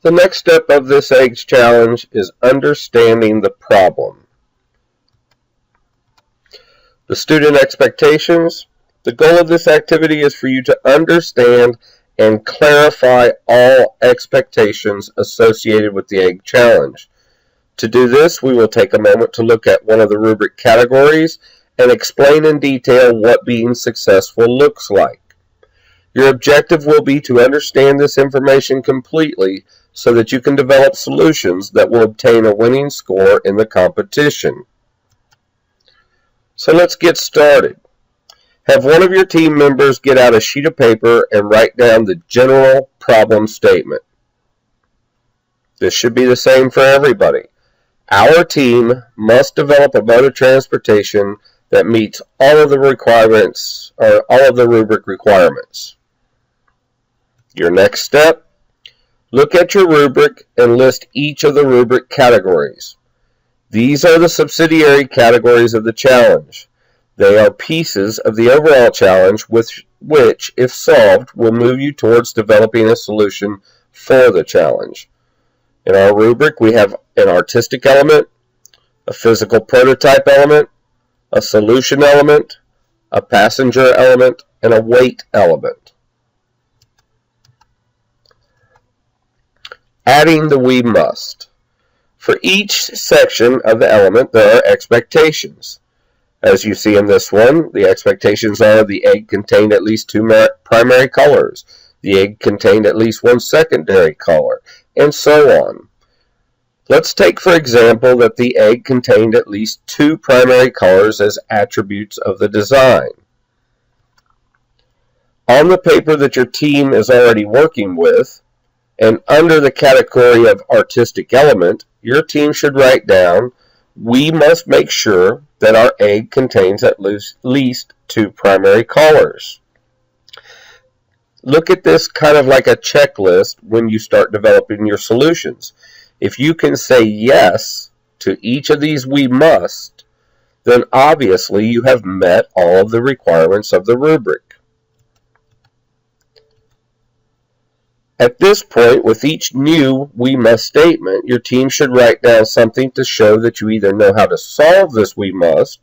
The next step of this eggs challenge is understanding the problem. The student expectations. The goal of this activity is for you to understand and clarify all expectations associated with the egg challenge. To do this, we will take a moment to look at one of the rubric categories and explain in detail what being successful looks like. Your objective will be to understand this information completely so that you can develop solutions that will obtain a winning score in the competition. So let's get started. Have one of your team members get out a sheet of paper and write down the general problem statement. This should be the same for everybody. Our team must develop a mode of transportation that meets all of the requirements, or all of the rubric requirements. Your next step, look at your rubric and list each of the rubric categories. These are the subsidiary categories of the challenge. They are pieces of the overall challenge which, if solved, will move you towards developing a solution for the challenge. In our rubric, we have an artistic element, a physical prototype element, a solution element, a passenger element, and a weight element. Adding the we must. For each section of the element, there are expectations. As you see in this one, the expectations are the egg contained at least 2 primary colors, the egg contained at least 1 secondary color, and so on. Let's take, for example, that the egg contained at least 2 primary colors as attributes of the design. On the paper that your team is already working with, and under the category of artistic element, your team should write down, we must make sure that our egg contains at least 2 primary colors. Look at this kind of like a checklist when you start developing your solutions. If you can say yes to each of these we must, then obviously you have met all of the requirements of the rubric. At this point, with each new we must statement, your team should write down something to show that you either know how to solve this we must,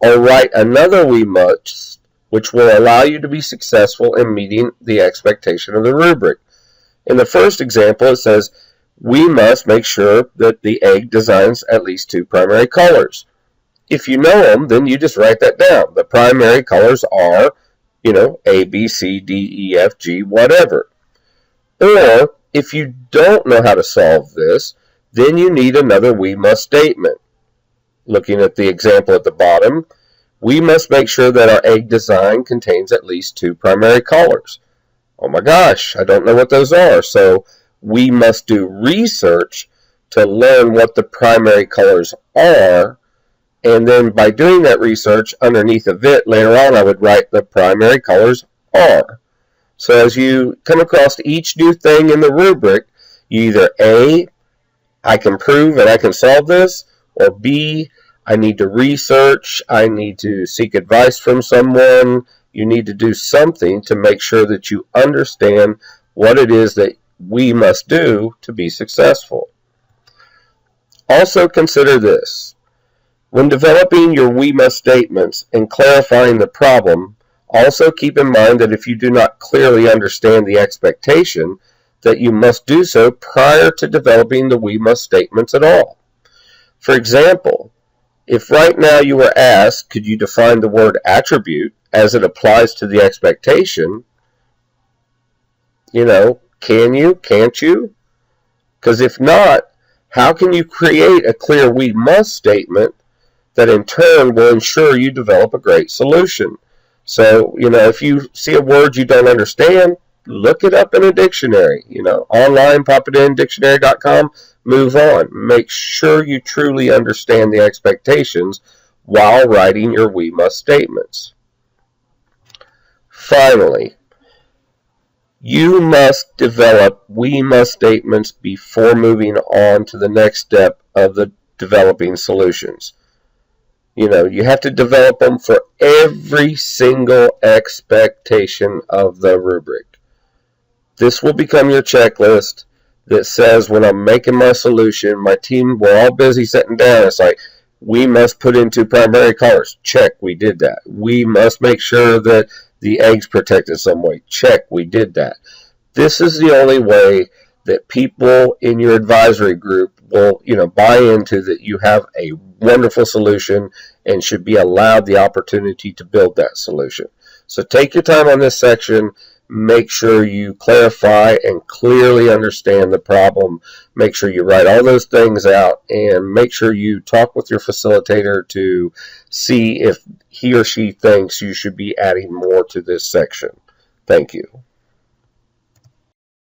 or write another we must, which will allow you to be successful in meeting the expectation of the rubric. In the first example, it says, we must make sure that the egg designs at least 2 primary colors. If you know them, then you just write that down. The primary colors are, A, B, C, D, E, F, G, whatever. Or, if you don't know how to solve this, then you need another we must statement. Looking at the example at the bottom, we must make sure that our egg design contains at least 2 primary colors. Oh my gosh, I don't know what those are, so we must do research to learn what the primary colors are, and then by doing that research, underneath of it, later on I would write the primary colors are. So as you come across each new thing in the rubric, you either A, I can prove and I can solve this, or B, I need to research, I need to seek advice from someone. You need to do something to make sure that you understand what it is that we must do to be successful. Also consider this. When developing your we must statements and clarifying the problem, also keep in mind that if you do not clearly understand the expectation, that you must do so prior to developing the we must statements at all. For example, if right now you were asked, could you define the word attribute as it applies to the expectation, can you, can't you? Because if not, how can you create a clear we must statement that in turn will ensure you develop a great solution? So, if you see a word you don't understand, look it up in a dictionary. Online, pop it in, dictionary.com, move on. Make sure you truly understand the expectations while writing your we must statements. Finally, you must develop we must statements before moving on to the next step of the developing solutions. You have to develop them for every single expectation of the rubric. This will become your checklist. that says when I'm making my solution, my team, we're all busy sitting down. It's like, we must put in 2 primary colors. Check, we did that. We must make sure that the egg's protected some way. Check, we did that. This is the only way that people in your advisory group will, buy into that you have a wonderful solution and should be allowed the opportunity to build that solution. So take your time on this section. Make sure you clarify and clearly understand the problem. Make sure you write all those things out, and make sure you talk with your facilitator to see if he or she thinks you should be adding more to this section. Thank you.